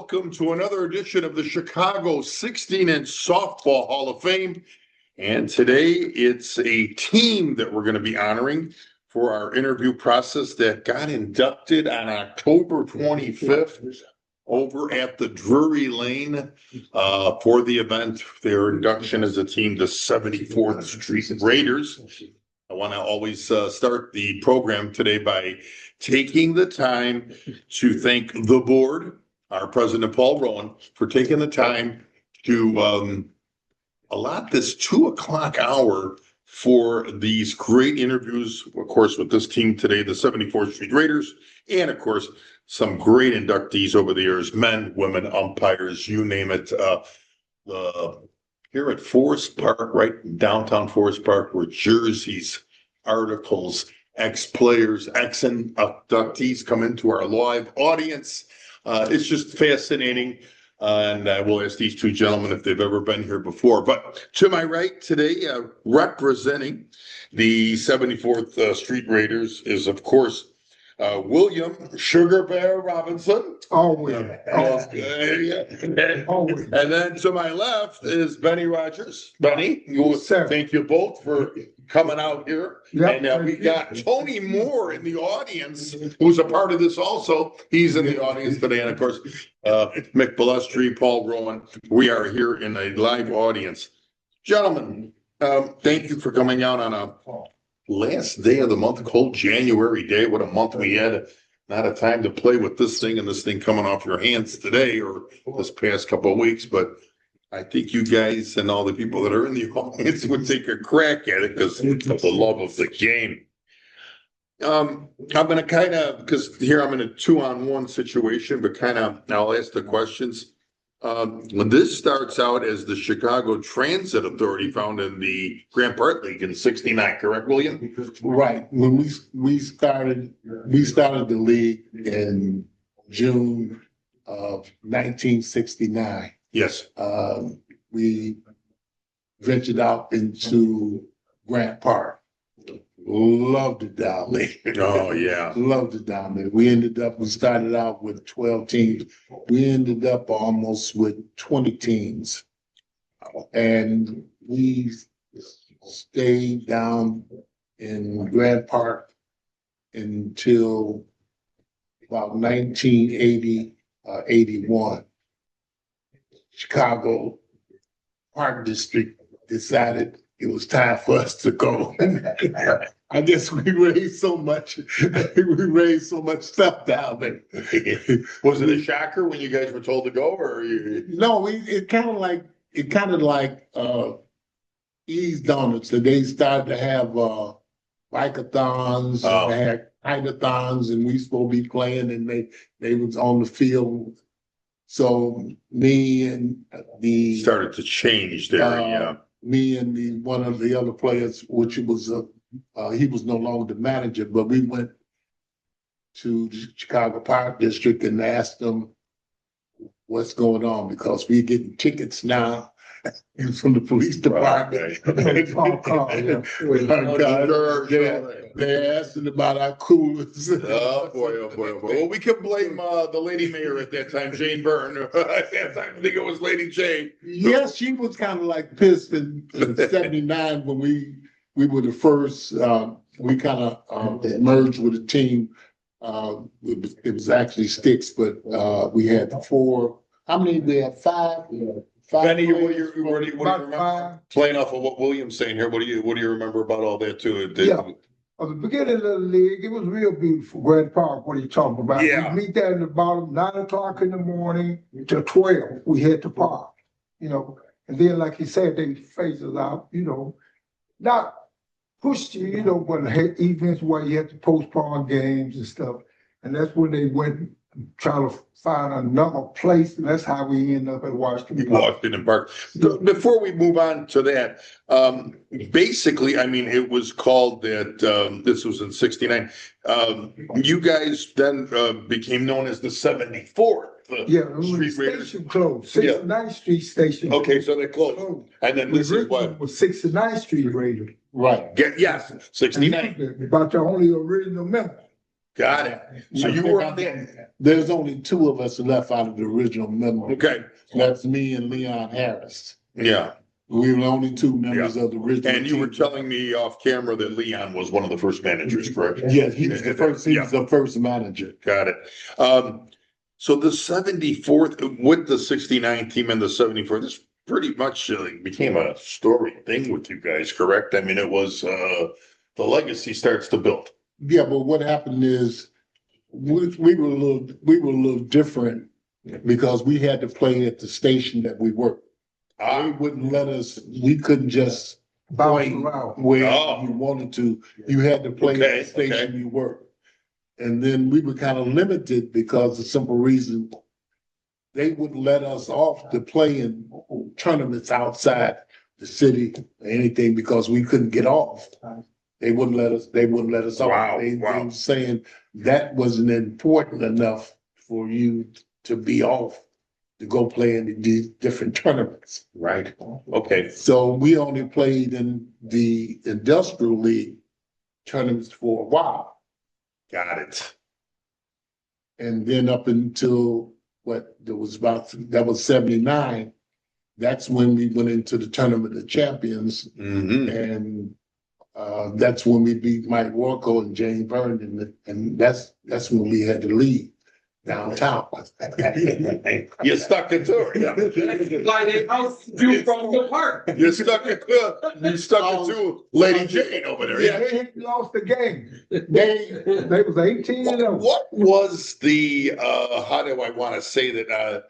welcome to another edition of the Chicago 16-inch Softball Hall of Fame. And today it's a team that we're going to be honoring for our interview process that got inducted on October 25th over at the Drury Lane for the event. Their induction as a team, the 74th Street Raiders. I want to always start the program today by taking the time to thank the board, our president, Paul Rowan, for taking the time to allot this 2:00 hour for these great interviews, of course, with this team today, the 74th Street Raiders, and of course, some great inductees over the years, men, women, umpires, you name it. Here at Forest Park, right downtown Forest Park, where jerseys, articles, ex-players, ex-inductees come into our live audience. It's just fascinating. And I will ask these two gentlemen if they've ever been here before. But to my right today, representing the 74th Street Raiders is, of course, William Sugar Bear Robinson. Always. And then to my left is Bennie Rogers. Bennie, thank you both for coming out here. Yep, and we got Tony Moore in the audience, who's a part of this also. He's in the audience today. And of course, Mick Balestri, Paul Rowan. We are here in a live audience. Gentlemen, thank you for coming out on a last day of the month, cold January day. What a month we had. Not a time to play with this thing and this thing coming off your hands today or this past couple of weeks. But I think you guys and all the people that are in the audience would take a crack at it because of the love of the game. I'm going to kind of, because here I'm in a 2-on-1 situation, but kind of I'll ask the questions. This starts out as the Chicago Transit Authority founded in the Grand Park League in '69, correct, William? Right. When we started the league in June of 1969. Yes. We ventured out into Grant Park. Loved it down there. Oh, yeah. Loved it down there. We started out with 12 teams. We ended up almost with 20 teams. And we stayed down in Grant Park until about 1980, 81. Chicago Park District decided it was time for us to go. I guess we raised so much stuff down there. Was it a shocker when you guys were told to go, or No, it kind of like eased on us. So they started to have bike-a-thons, they had hike-a-thons, and we supposed to be playing, and they was on the field. So me and the started to change there, yeah. Me and one of the other players, which was he was no longer the manager, but we went to the Chicago Park District and asked them what's going on because we're getting tickets now from the police department. They're asking about our coolers. Oh boy. Well, we can blame the lady mayor at that time, Jane Byrne. At that time, I think it was Lady Jane. Yes, she was kind of like pissed in '79 when we were the first. We kind of merged with a team. It was actually six, but we had four. How many? We had five. Bennie, what do you remember? Playing off of what William's saying here, what do you remember about all that too? At the beginning of the league, it was real beautiful. Grand Park, what are you talking about? Yeah. We meet there in the bottom, 9 o'clock in the morning till 12. We head to park, and then like he said, they phase us out, not pushed you, when had events where you had to postpone games and stuff. And that's when they went trying to find another place, and that's how we end up at Washington Park. Before we move on to that, basically, I mean, it was called that. This was in '69. You guys then became known as the 74th. Street Raiders. Station closed. 69th Street Station. Okay, so they closed. And then this is what was 69th Street Raiders. Right. Yes, 69. About the only original member. Got it. So you were on the, There's only two of us left out of the original member. okay, That's me and Leon Harris. yeah. We were the only two members of the original. And you were team. telling me off camera that Leon was one of the first managers, correct? Yes, he was the first. He was the first manager. Got it. So the 74th with the 69 team and the 74th, this pretty much became a story thing with you guys, correct? I mean, it was the legacy starts to build. Yeah, but what happened is we were a little different because we had to play at the station that we worked. They wouldn't let us. We couldn't just Bounce play around. where you wanted to. You had to play at the station you worked. And then we were kind of limited because the simple reason they wouldn't let us off to play in tournaments outside the city or anything because we couldn't get off. They wouldn't let us. They wouldn't let us off. They were saying that wasn't important enough for you to be off to go play in these different tournaments. Right. Okay. So we only played in the industrial league tournaments for a while. Got it. And then up until that was 79. That's when we went into the tournament of champions. Mm-hmm. And that's when we beat Mike Warco and James Vernon. And that's when we had to leave downtown. You stuck it to her. Yeah. Like they house you from the park. You stuck it to Lady Jane over there. Yeah. They lost the game. They was 18-0. What was the how do I want to say that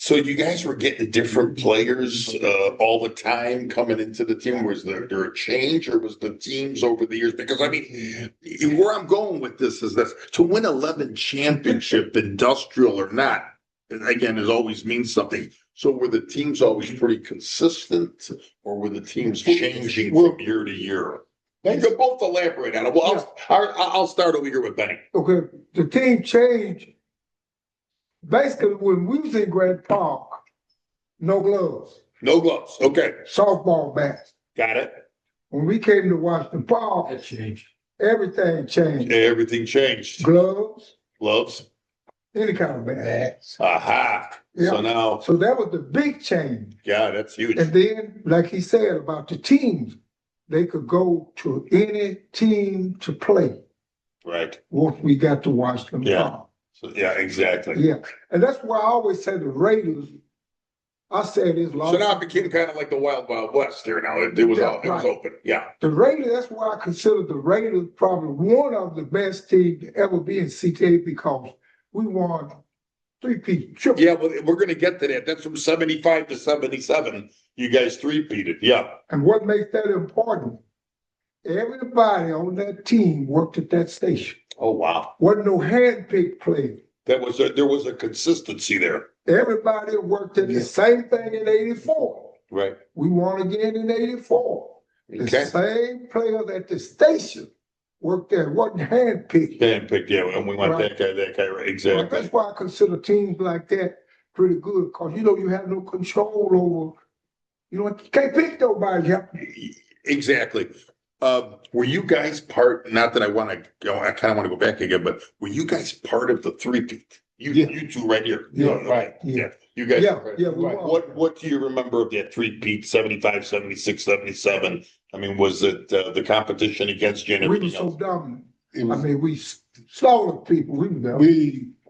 so you guys were getting different players all the time coming into the team? Was there a change or was the teams over the years? Because I mean, where I'm going with this is this: to win 11 championship, industrial or not, again, it always means something. So were the teams always pretty consistent, or were the teams changing from year to year? You can both elaborate on it. Well, I'll start over here with Bennie. Okay, the team changed. Basically, when we was in Grant Park, no gloves. No gloves. Okay. Softball bats. Got it. When we came to Washington Park, That changed. everything changed. Everything changed. Gloves, Gloves. any kind of bats. Aha. Yeah. So now, So that was the big change. yeah, that's huge. And then, like he said about the teams, they could go to any team to play Right. once we got to Washington Yeah. Park. So, yeah, exactly. Yeah, and that's why I always say the Raiders. I say this long. So now it became kind of like the Wild Wild West there. Now it was open. Yeah. The Raiders. That's why I consider the Raiders probably one of the best teams to ever be in CTA because we won 3-peat triple. Yeah, well, we're going to get to that. That's from 75 to 77. You guys three-peated. Yeah. And what makes that important? Everybody on that team worked at that station. Oh, wow. Wasn't no handpicked play. There was a consistency there. Everybody worked at the same thing in 84. Right. We won again in 84. The Okay. same players at the station worked there. Wasn't handpicked. Handpicked, yeah, and we want Right. that guy, right, exactly. That's why I consider teams like that pretty good because you have no control over. You can't pick nobody. Exactly. Were you guys part, not that I want to go, I kind of want to go back again, but were you guys part of the three-peat? You two right here. Yeah, right. Yeah. You guys. Yeah, right. yeah, we were. What do you remember of that three-peat, 75, 76, 77? I mean, was it the competition against you and We were everything so else? dominant. It was, we slaughtered people. We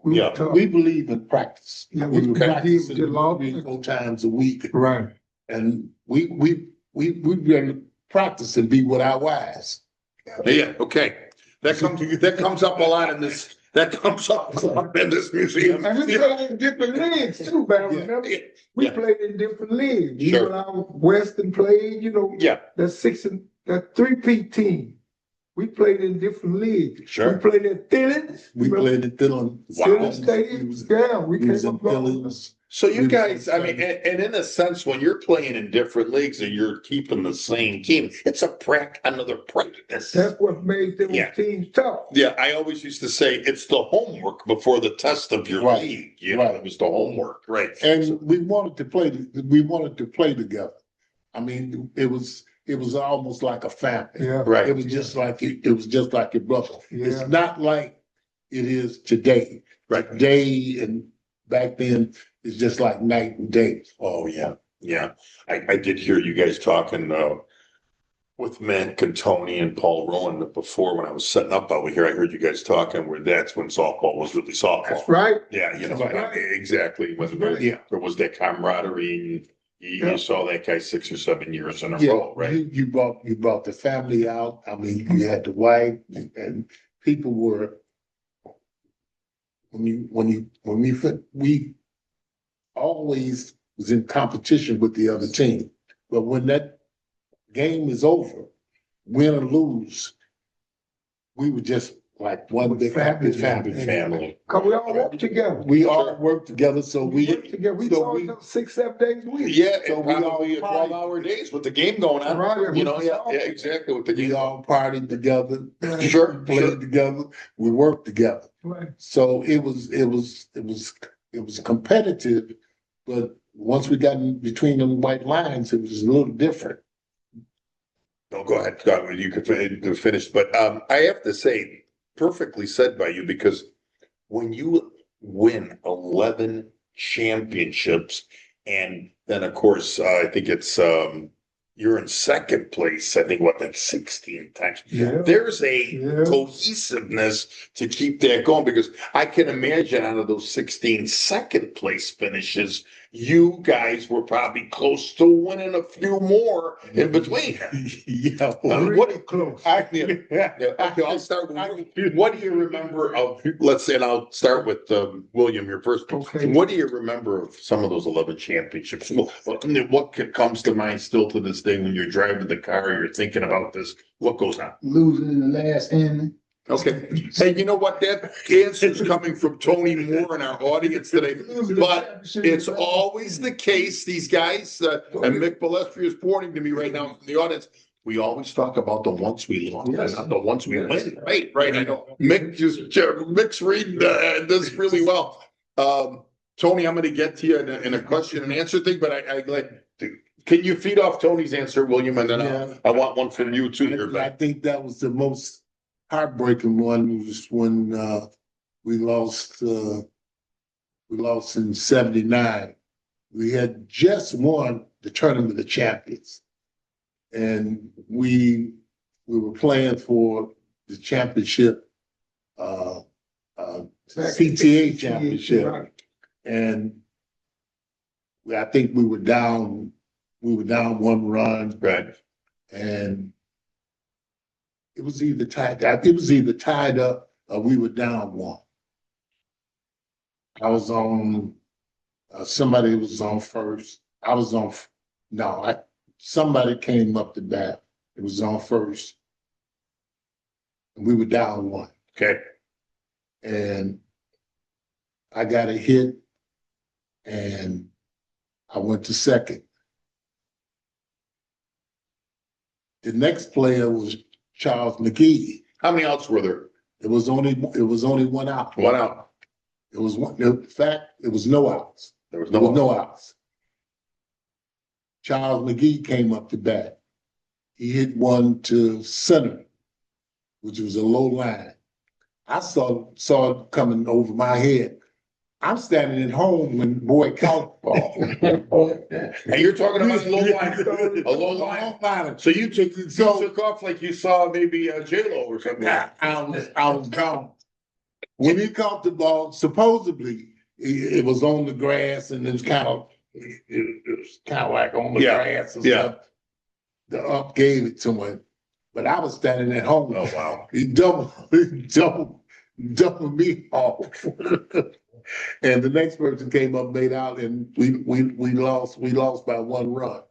were Yeah. tough. we believe in practice. Yeah, we we were practicing did a lot. 3-4 times a week. Right. And we really practice and be with our wives. Yeah, okay. That comes up a lot in this, that comes up a lot in this museum. And we played in different leagues too, man. Yeah. Remember? Yeah. We played in different leagues. Sure. When I was Western played, Yeah, that 3-peat team. We played in different leagues. Sure. We played at Thillins. We played at Dillon. Thillins Stadium. Yeah, we We was came in up long. Dillon's. so you guys, I mean, and in a sense, when you're playing in different leagues and you're keeping the same team, it's another practice. That's what made them Yeah. teams tough. Yeah, I always used to say it's the homework before the test of your Right. league. You know, Right. it was the homework, right? And we wanted to play. We wanted to play together. I mean, it was almost like a family. Yeah. Right. It was just like it was just like your brother. Yeah. It's not like it is today. Right. Today and back then, it's just like night and day. Oh, yeah, yeah. I did hear you guys talking, with Matt and Tony and Paul Rowan before when I was setting up over here. I heard you guys talking where that's when softball was really softball. That's right. Yeah, you know, That's right. exactly. When Yeah. there was that camaraderie and you saw that guy 6 or 7 years in a Yeah, row, right? you brought the family out. I mean, you had the wife and people were, we always was in competition with the other team. But when that game is over, win or lose, we were just like one big happy family. Cause we all work together. We all work together, so We work together. We so saw we- each other 6, 7 days a week. Yeah, So and we probably all 12-hour days with the game going on. Right, You know, with yeah, the yeah, exactly. With the we game. all partied together, Sure, played sure. together, we worked together. Right. So it was competitive, but once we got in between them white lines, it was a little different. No, go ahead. You could finish, but I have to say, perfectly said by you, because when you win 11 championships, and then of course I think it's you're in second place. I think that's 16 times. Yeah. There's a Yeah. cohesiveness to keep that going, because I can imagine out of those 16 second place finishes, you guys were probably close to winning a few more in between. Yeah. What Close. Okay, I'll start with, what do you remember of, let's say, and I'll start with William, your first. Okay. What do you remember of some of those 11 championships? What comes to mind still to this day when you're driving the car, you're thinking about this? What goes on? Losing in the last inning. Okay. Hey, you know what? That answer is coming from Tony Moore in our audience today, but it's always the case. These guys, and Mick Balestri is pointing to me right now from the audience. We always talk about the ones we lost, not the ones we win. Right, right. I know. Mick's reading this really well. Tony, I'm going to get to you in a question and answer thing, but I like. Can you feed off Tony's answer, William? And then I want one from you too. I think that was the most heartbreaking one, was when we lost in '79. We had just won the Tournament of Champions, and we were playing for the championship, CTA championship, and I think we were down 1 run, Right. and it was either tied up or we were down 1. I was on, somebody was on first. I was on, somebody came up to bat. It was on first. And we were down 1. Okay. And I got a hit and I went to second. The next player was Charles McGee. How many outs were there? It was only 1 out. 1 out. It was one. In fact, it was no outs. There was There was no no outs. Charles McGee came up to bat. He hit one to center, which was a low line. I saw it coming over my head. I'm standing at home when boy caught the ball. And you're talking about a low line. So you took off like you saw maybe J-Lo or something. I was gone. When he caught the ball, supposedly it was on the grass and it was kind of like on the grass and stuff. The ump gave it to him, but I was standing at home. Oh wow! He doubled me off. And the next person came up, made out, and we lost. We lost by 1 run.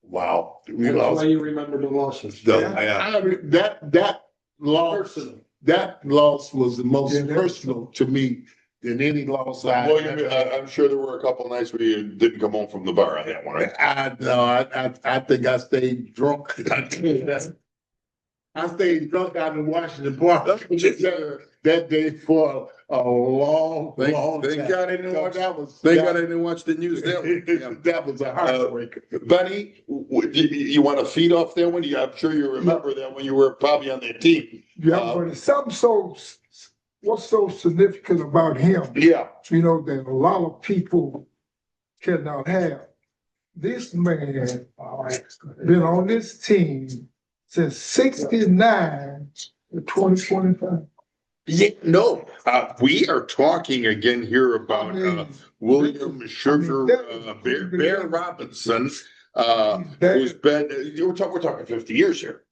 Wow! We lost. Why you remember the losses? That loss. Personal. That loss was the most personal to me than any loss I. Well, I'm sure there were a couple of nights where you didn't come home from the bar on that one, right? I think I stayed drunk. I stayed drunk out in Washington Park that day for a long time. Thank God I didn't watch. Thank God I didn't watch the news. That was a heartbreaker. Bennie, you want to feed off that one? I'm sure you remember that when you were probably on that team. Yeah, but it's something so what's so significant about him, Yeah, you know, that a lot of people cannot have. This man been on this team since '69 to 2025. yeah, no, we are talking again here about, William Sugar, Bear Robinson, who's been, we're talking 50 years here.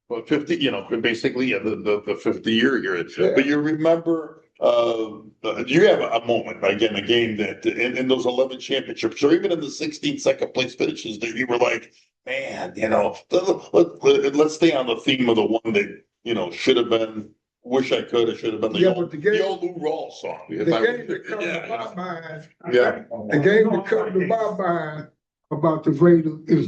Well, 50, basically, yeah, the 50-year here. Yeah. But you remember, you have a moment, again, a game that in those 11 championships, or even in the 16 second place finishes, that you were like, man, let's stay on the theme of the one that, should have been, wish I could, it should have been the old Lou Rawls song. The game that comes to my mind, Yeah. the game that comes to my mind about the Raiders is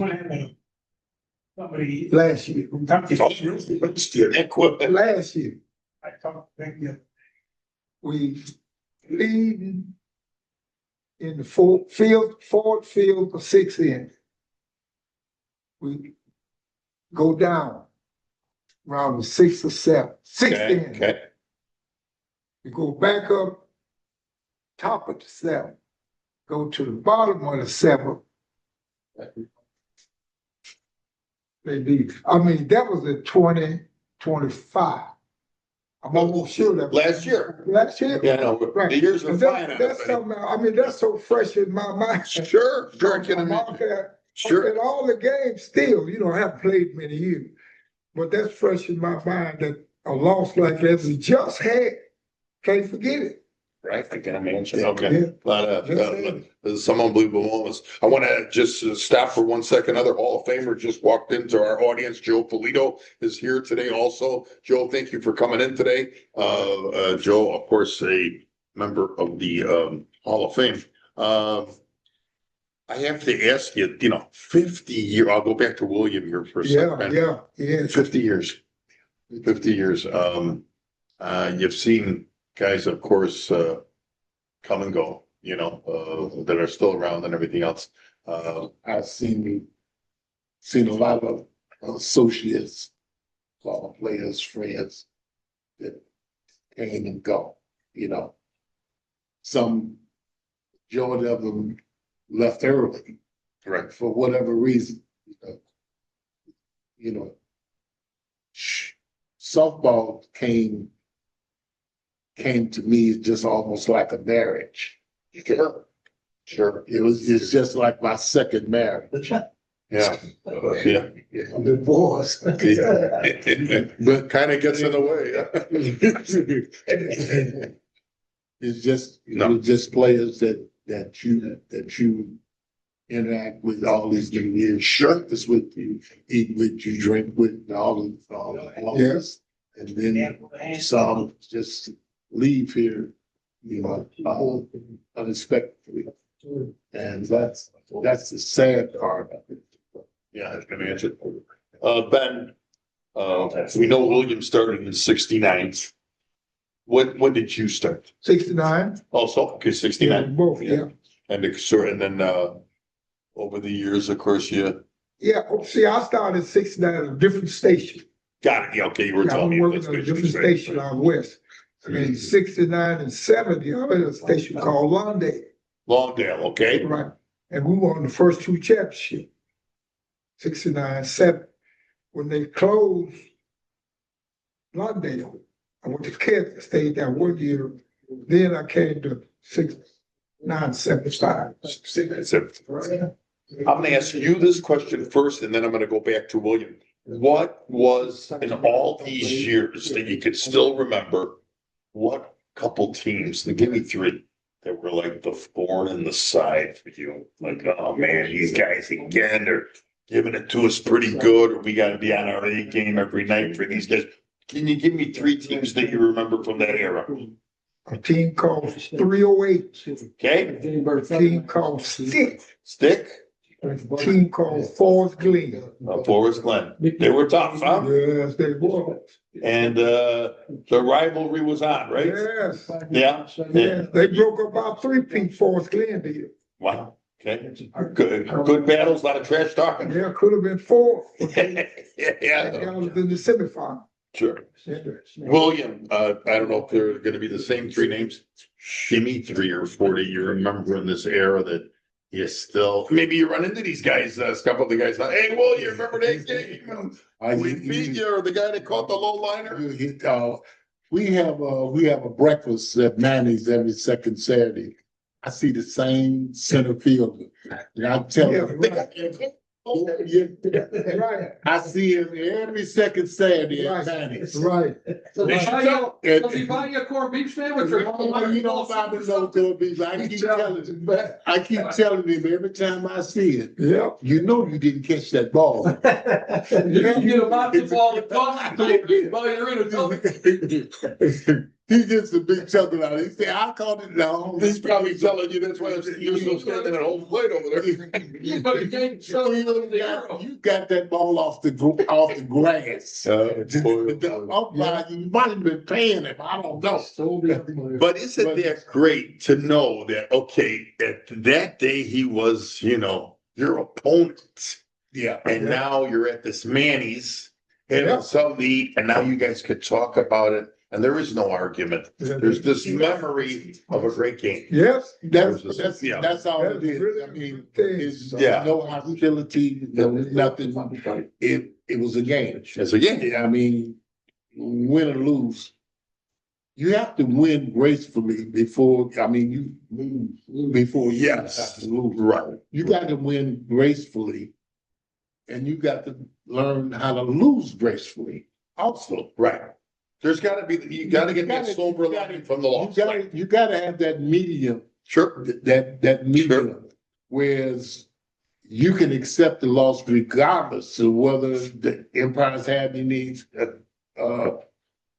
last year. Last year, we leading in the Ford Field for 6 innings. We go down around the 6th or 7th, 6th inning. Okay. We go back up top of the 7th, go to the bottom of the 7th. That was in 2025. I'm almost sure that. Last year. Last year? Yeah, no, Right. the years are flying. That's something, that's so fresh in my mind. Sure, I can I'm imagine. out there, Sure. in all the games still, I haven't played many years. But that's fresh in my mind that a loss like that we just had, can't forget it. Right, I can imagine. Okay. Yeah. Some unbelievable moments. I want to just stop for 1 second. Another Hall of Famer just walked into our audience. Joe Polito is here today also. Joe, thank you for coming in today. Joe, of course, a member of the Hall of Fame. I have to ask you, 50 years, I'll go back to William here for a second. Yeah. 50 years. 50 years. You've seen guys, of course, come and go, that are still around and everything else. I've seen a lot of associates, players, friends that came and go, Some majority of them left early. Correct. For whatever reason. Softball came to me just almost like a marriage. Sure. It's just like my second marriage. Yeah. I'm divorced. But kind of gets in the way. It's just players that you interact with all these years. Sure. It's with you, eat with you, drink with, all this. And then some just leave here, unexpectedly. And that's the sad part of it. Yeah, I can imagine. Ben, we know William started in '69. When did you start? 69. Also, okay, 69. Both, yeah. And then over the years, of course, you. Yeah, see, I started 69 at a different station. Got it. Yeah, okay, you were I telling was me. working at a different station out west. In 69 and 70, I was at a station called Lawndale, okay. Right. And we won the first 2 championships. 69, 7. When they closed Lawndale, I went to Kansas, stayed there 1 year. Then I came to 69, 75. I'm gonna ask you this question first, and then I'm gonna go back to William. What was, in all these years that you could still remember, what couple teams, give me 3, that were like the thorn in the side for you? Like, oh man, these guys again, they're giving it to us pretty good, or we gotta be on our A game every night for these guys. Can you give me 3 teams that you remember from that era? A team called 308. Okay, A team called Stick. Stick, A team called Forest Glen. Forest Glen. They were tough, huh? Yes, they were. And the rivalry was on, right? Yes. Yeah. Yes, they broke about 3-peat Forest Glen did. Wow. Okay. Good battles, a lot of trash talking. Yeah, could have been 4. Yeah. I was in the semifinal. Sure. William, I don't know if they're gonna be the same three names. Give me 3 or 4 you remember in this era that you still, maybe you run into these guys, a couple of the guys, hey, Will, you remember that game? We beat you, or the guy that caught the low liner? We have a breakfast at Manny's every second Saturday. I see the same center fielder. And I tell you, Right. I see him every second Saturday at Manny's. Right. Does he buy you a corned beef sandwich or? You don't buy me no corned beef. I keep telling him every time I see it. Yeah. You know you didn't catch that ball. You can get a matzo ball and toss it while you're in a. He gets a big chuckle out of it. He said, I called it down. He's probably telling you that's why you're still standing at home plate over there. You got that ball off the grass. The umpire, you might have been paying him. I don't know. But isn't that great to know that, okay, that day he was, your opponent. Yeah. And now you're at this Manny's having something to eat, and now you guys could talk about it. And there is no argument. There's this memory of a great game. Yes. That's all it is. I mean, there's no hostility, there was nothing. It was a game. It's a game. I mean, win or lose, you have to win gracefully before you Yes. lose. Right. You got to win gracefully, and you got to learn how to lose gracefully also. Right. There's gotta be, you gotta get that silver lining from the loss. You gotta have that medium. Sure. That medium, whereas you can accept the loss regardless of whether the Empire's had any an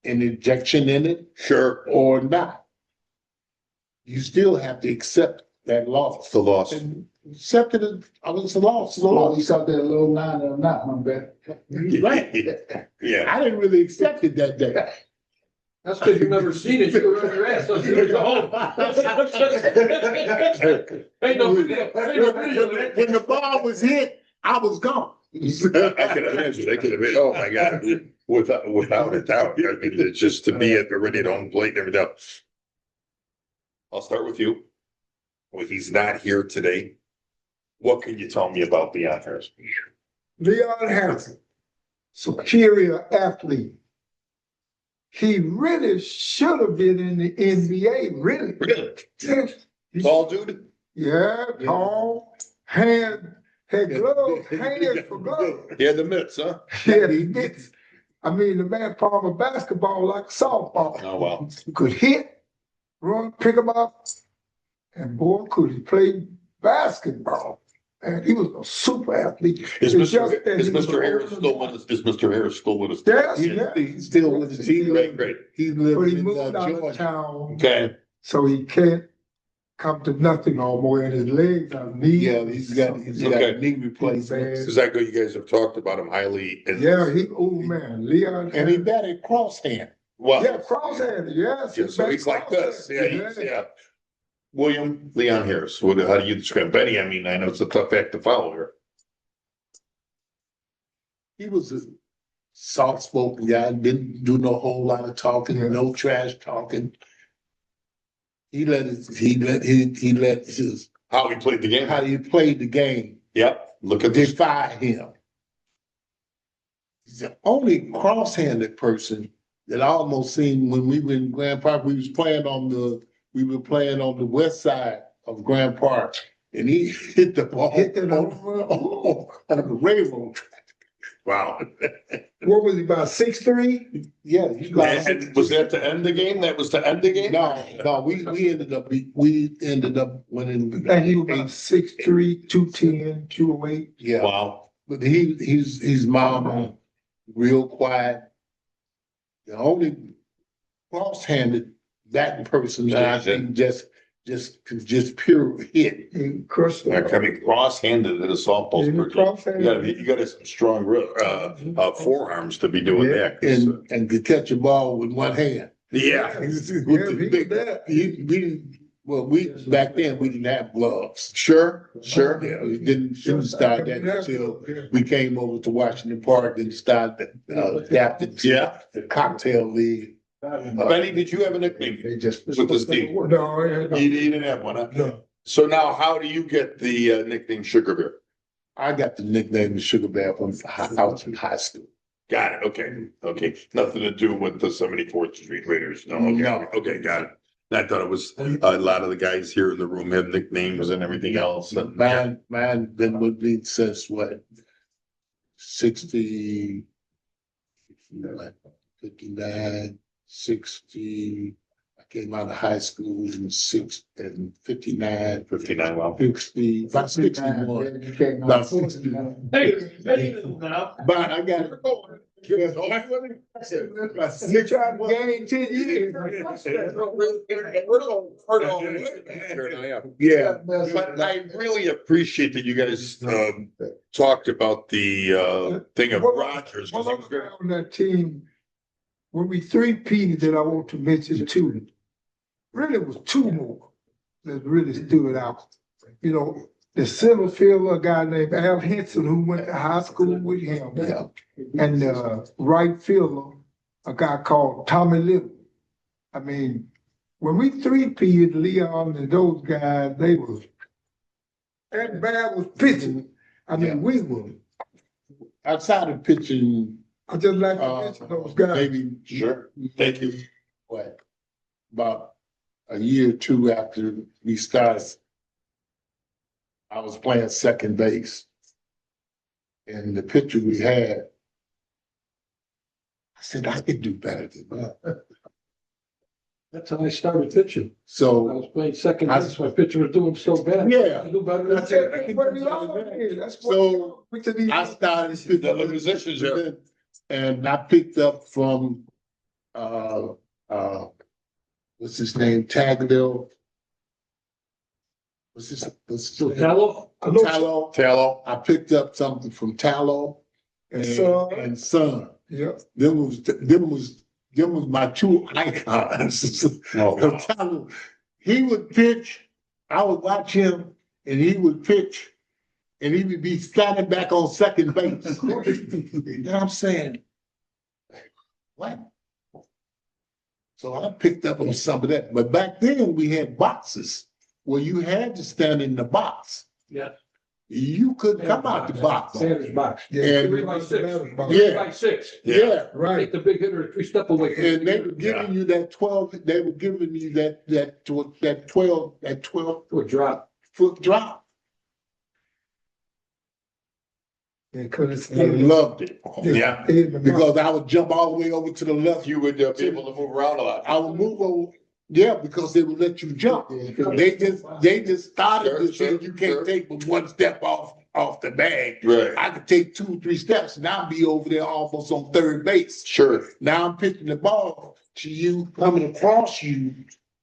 injection in it. Sure. Or not. You still have to accept that loss. The loss. And accept it as it's a loss. It's a Well, loss. you saw that little 9 or not, my bad. Right. Yeah. I didn't really accept it that day. That's because you've never seen it. You were on your ass. So you go home. Ain't no video. When the ball was hit, I was gone. I can imagine, oh my God, without a doubt, I mean, it's just to be already at home plate and everything else. I'll start with you. Well, he's not here today. What can you tell me about Leon Harrison? Leon Harrison, superior athlete. He really should have been in the NBA, really. Tall dude? Yeah, tall, had gloves, hands for gloves. He had the mitts, huh? Yeah, he gets. I mean, the man palm a basketball like a softball. Oh, wow. He could hit, run, pick him up, and boy, could he play basketball. And he was a super athlete. Is Mr. Harris still with us? Yes, He's still with the team. Great. He But lives he in moved out of Georgia. town, Okay. so he can't come to nothing no more. And his legs are knee. Yeah, he's got Okay. knee replacements. Is that good? You guys have talked about him highly. Yeah, man, Leon. And he batted crosshand. Well, Yeah, cross-handed, yes. yeah, so he's like this. cross-handed. Yeah. William Leon Harris. How do you describe Bennie? I mean, I know it's a tough act to follow here. He was a soft-spoken guy, didn't do no whole lot of talking, no trash talking. He let his How he played the game. how he played the game Yep. Look at this. defy him. He's the only cross-handed person that I almost seen when we were in Grand Park. We were playing on the west side of Grand Park, and he hit the ball Hit it on the railroad track. Wow. What was he, about 6'3"? Yeah, And was that to end the game? That was to end the game? No, we ended up winning. And he was about 6'3", 210, 208. Yeah, Wow. but he's mama, real quiet. The only cross-handed batting person that I think just pure hit. He crushed I it. mean, cross-handed at a softball. He was cross-handed. You got some strong forearms to be doing that. And could catch a ball with one hand. Yeah. He did that. Well, back then, we didn't have gloves. Sure, sure. Yeah, we didn't start that until we came over to Washington Park and started adapting to the cocktail league. Benny, did you have a nickname They just. with this team? No, You didn't have one, huh? no. So now how do you get the nickname Sugar Bear? I got the nickname of Sugar Bear from I was in high school. Got it, okay, okay. Nothing to do with the 74th Street Raiders, no, No. okay, got it. I thought it was, a lot of the guys here in the room have nicknames and everything else. And Mine been with me since what? 60, 59, 60. I came out of high school in 59. 59, wow. 60, about 61. About 61. But I got it. You tried to gain 10 years. Yeah, but I really appreciate that you guys talked about the thing of Rogers. 'Cause Well, he was very- on that team, when we three-peated that I want to mention too, really was two more that really stood out. You know, the center fielder, a guy named Al Henson, who went to high school with him. Yeah. And the right fielder, a guy called Tommy Little. I mean, when we three-peated Leon and those guys, they was, that bad was pitching. I mean, we were. Outside of pitching, I just like to mention those guys. maybe. Sure. Thank you. What? About a year or two after we started, I was playing second base. And the pitcher we had, I said, I could do better than that. That's how I started pitching. I So, was playing second base, my pitcher was doing so bad. Yeah. I do better than That's that. it. That's what we all did. That's what So, we could be. I started. The musicians here. And I picked up from, what's his name, Tagliel. Hello? Tallow. Tallow. I picked up something from Tallow And so, and Son. yeah. Them was my two icons. Oh, Tallow, he would pitch, I would watch him, and he would pitch, and he would be standing back on second base. You know what I'm saying? What? So I picked up on some of that, but back then we had boxes where you had to stand in the box. Yeah. You couldn't come out the box. Sanders box. Yeah. 3x6. Yeah. 3x6. Yeah, Right. Take the big hitter 3 step away. from and they the were giving you that 12, they were giving you that 12 to a drop. foot drop. Yeah, 'cause I loved it. Yeah. Because I would jump all the way over to the left. You would be able to move around a lot. I would move over, yeah, because they would let you jump. They just started to say you can't take but one step off the bag. Right. I could take 2 or 3 steps and I'll be over there almost on third base. Sure. Now I'm pitching the ball to you, coming across you,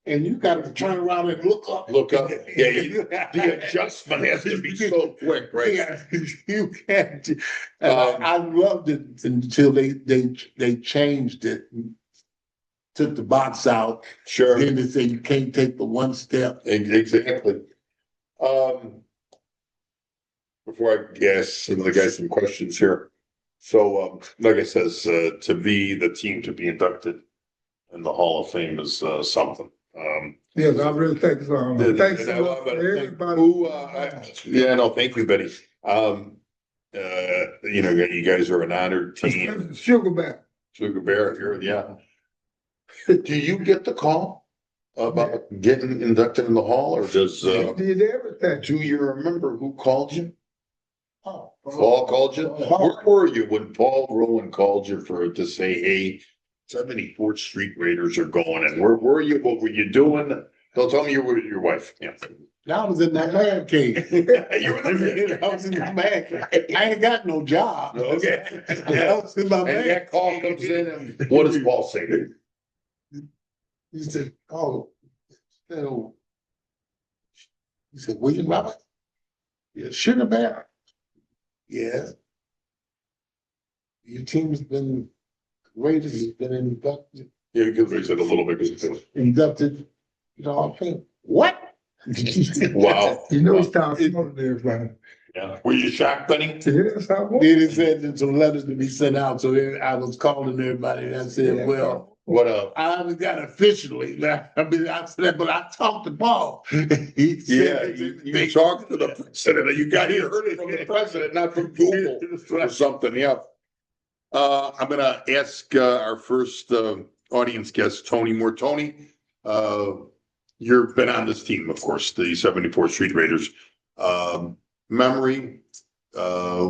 and you gotta turn around and look up. Look up. Yeah, the adjustment has to be so quick, right? Yeah, you can't. And I loved it until they changed it. Took the box out. Sure. Then they say you can't take but one step. Exactly. Before I ask some of the guys some questions here. So, like I says, to be the team to be inducted in the Hall of Fame is something. Yes, I really think so. Thanks And a lot for everybody. Yeah, no, thank you, Benny. You know, you guys are an honored team. Sugar Bear. Sugar Bear here, yeah. Do you get the call about getting inducted in the hall, or does, Did everything. do you remember who called you? Oh, Paul called you? Where were you when Paul Rowan called you to say, hey, 74th Street Raiders are going, and where were you? What were you doing? Don't tell me you were with your wife. Yeah. I was in that man cave. You were there. I was in that man cave. I ain't got no job. Okay. I was in my And man. that call comes in, and what does Paul say to you? He said, oh, so. He said, William Robert? Yeah, Sugar Bear. Yeah. Your team's been, Raiders has been inducted, Yeah, because they said a little bit. inducted, you know, I think, what? Wow. You know, he started smoking everybody. Yeah. Were you shocked, Benny? Yes, I was. Then it said some letters to be sent out, so then I was calling everybody and I said, well, What up? I haven't got officially, I said, but I talked to Paul. He Yeah, said, you talked to the president. You heard it from the president, not from Google or something. Yeah. I'm gonna ask our first audience guest, Tony Moore. Tony, you've been on this team, of course, the 74th Street Raiders. Memory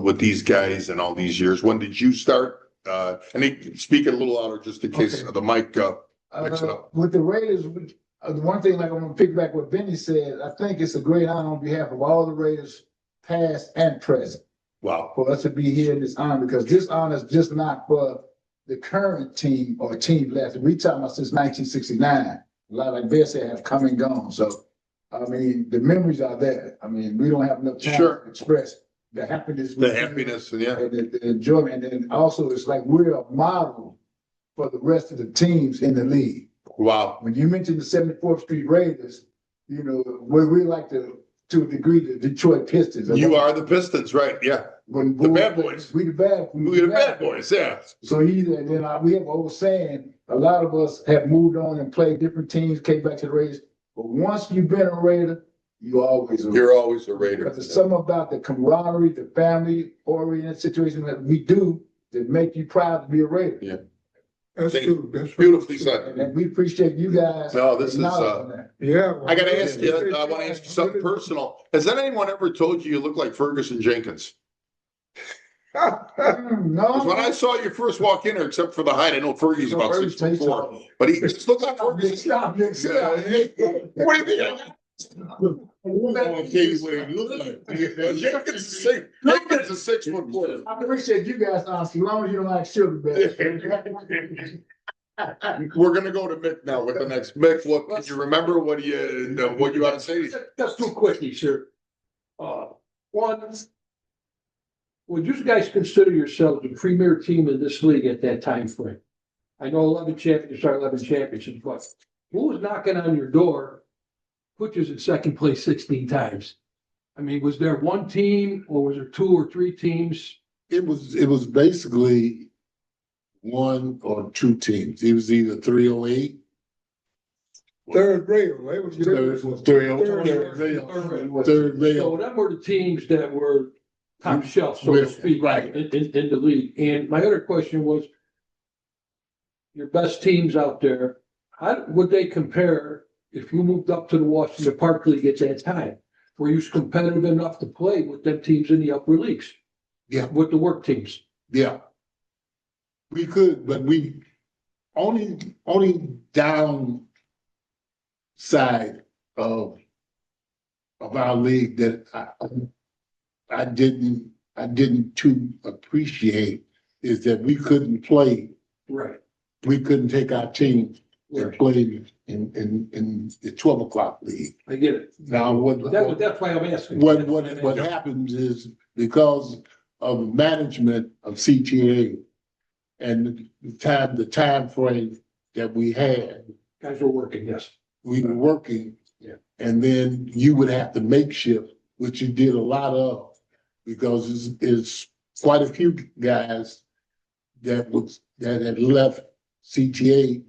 with these guys and all these years. When did you start? And speak it a little louder just in case the mic mix it up. With the Raiders, the one thing like I'm gonna pick back what Bennie said, I think it's a great honor on behalf of all the Raiders, past and present, Wow. for us to be here in this honor, because this honor is just not for the current team or team left. We talking about since 1969. A lot, like Bear said, have come and gone. So, I mean, the memories are there. I mean, we don't have enough time to express the happiness. The happiness, yeah. And the enjoyment. And then also, it's like we're a model for the rest of the teams in the league. Wow. When you mentioned the 74th Street Raiders, you know, where we like to a degree, the Detroit Pistons. You are the Pistons, right? Yeah. When The bad boys. We the bad. We the bad boys, yeah. So either, and then we have an old saying, a lot of us have moved on and played different teams, came back to the Raiders. But once you've been a Raider, you're always a Raider. You're always a Raider. Because there's something about the camaraderie, the family-oriented situation that we do that make you proud to be a Raider. Yeah. That's true. That's Beautifully said. And we appreciate you guys. No, this is, acknowledging that. Yeah. well, I gotta ask you, I want to ask you something personal. Has anyone ever told you look like Ferguson Jenkins? No. Because when I saw you first walk in there, except for the height, I know Fergie's about 6'4", but he just looked like Ferguson. Stop, Nick, stop. What do you mean? Jenkins is 6'4". I appreciate you guys, honestly, as long as you don't like sugar, man. We're gonna go to Mick now with the next. Mick, what, can you remember what you ought to say? Just too quickly, sir. One, would you guys consider yourselves the premier team in this league at that time frame? I know 11 championships, but who was knocking on your door, put you in second place 16 times? I mean, was there one team or was there 2 or 3 teams? It was basically 1 or 2 teams. It was either 308. Third grade, right? Third rail. So them were the teams that were top shelf, so to speak, Right. in the league. And my other question was, your best teams out there, how would they compare if you moved up to the Washington Park League at that time? Were you competitive enough to play with them teams in the upper leagues? Yeah. With the work teams? Yeah. We could, but we only downside of our league that I didn't too appreciate is that we couldn't play. Right. We couldn't take our team and Right. play in the 12 o'clock league. I get it. Now, That's why I'm asking. what happens is because of management of CTA and the time frame that we had, Guys were working, yes. we were working. Yeah. And then you would have to make shift, which you did a lot of, because it's quite a few guys that had left CTA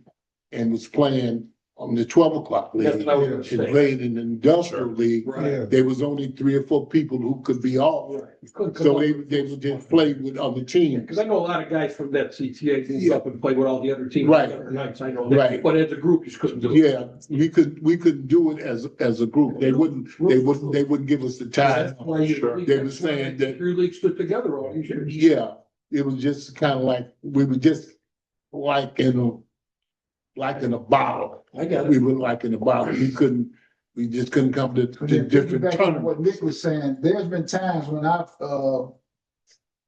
and was playing on the 12 o'clock league. That's what I was gonna And say. played in the industrial league. Right. There was only 3 or 4 people who could be off. Right. You couldn't come So up they with- would just play with other teams. Because I know a lot of guys from that CTA moved Yeah. up and played with all the other teams. Right. the other nights, I know that. Right. But as a group, you just couldn't do it. Yeah, we couldn't do it as a group. They wouldn't give us the time. That's why you. They were saying that- Three leagues stood together all these years. Yeah, it was just kind of like, we were just like in a bottle. I got We it. were like in a bottle. We just couldn't come to But then different piggyback on tournaments. what Nick was saying, there's been times when I've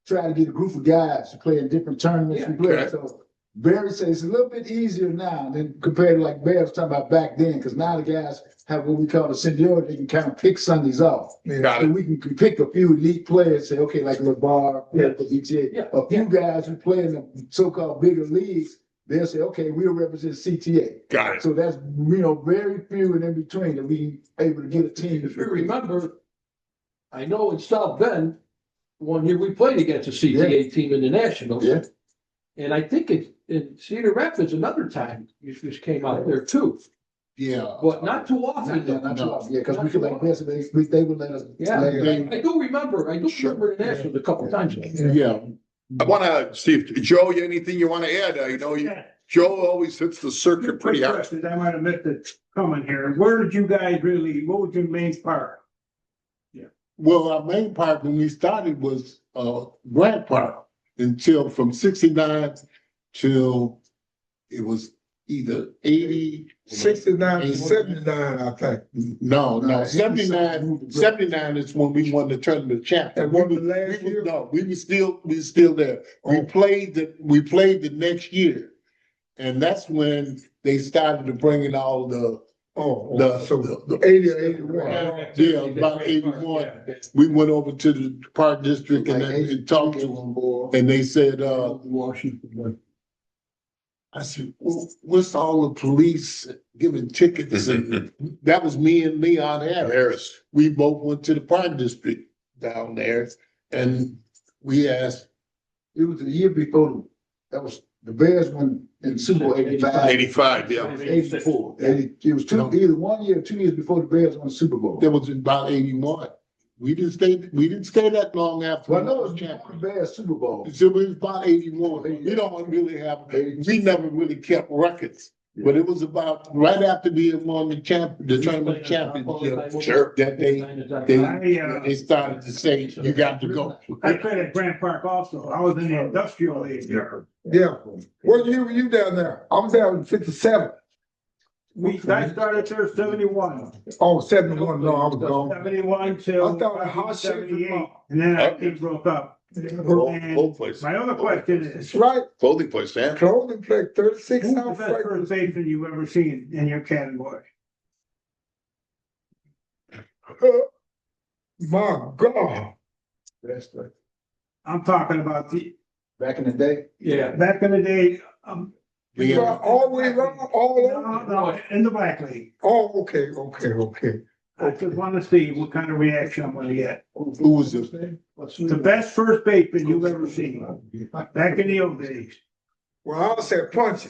tried to get a group of guys to play in different tournaments we play. okay. So Barry says it's a little bit easier now than compared to like Barry was talking about back then, because now the guys have what we call the seniority. They can kind of pick Sundays off. Got So it. we can pick a few elite players, say, okay, like LeVar, Yeah. for ETA. Yeah. A few guys who play in the so-called bigger leagues, they'll say, okay, we'll represent CTA. Got it. So that's, very few and in between to be able to get a team. If you remember, I know in South Bend, one year we played against a CTA team in the Nationals. Yeah. And I think in Cedar Rapids, another time, you just came out there too, Yeah. but not too often. Not too often, because we could like this, they would let us. Yeah, let us- I do remember the Nationals a couple times. Yeah. I wanna see if, Joe, anything you wanna add? I know Joe always hits the circuit pretty Quick hard. question, I might have missed it coming here. Where did you guys really, what was your main part? Well, our main part when we started was, Grant Park until from 69 till it was either 80. 69 to 79, I think. No, 79 is when we won the tournament champion. And what was last year? No, we were still there. We played the next year. And that's when they started to bring in all the 80 or 81. yeah, about 81. We went over to the park district and talked to them, and they said, Washington. I said, well, what's all the police giving tickets? And that was me and Leon Harris. We both went to the park district down there, and we asked. It was the year before, that was, the Bears won in Super Bowl 85. 85, yeah. 84. It was either 1 year or 2 years before the Bears won the Super Bowl. That was about 81. We didn't stay that long after. Well, no, it was the Bears Super Bowl. So it was about 81. We don't really we never really kept records. But it was about right after we won the tournament championship. Sure. That they started to say, you got to go. I played at Grant Park also. I was in the industrial age there. Yeah. What year were you down there? I was there in 57. I started there 71. Oh, 71, no, I was gone. 71 till I thought the house shape was 78. wrong. And then it broke up. Clothing place. My other question is, That's right. Clothing place, man. Clothing place, 36 who's the ounce best first baseman you've ever seen in your category? My God. That's right. I'm talking about the, Back in the day. Yeah. back in the day, You got all the way around, all over? no, in the Black League. Oh, okay. I just want to see what kind of reaction I'm gonna get. Who was this? The best first baseman you've ever seen, back in the old days. Well, I'll say Punchy.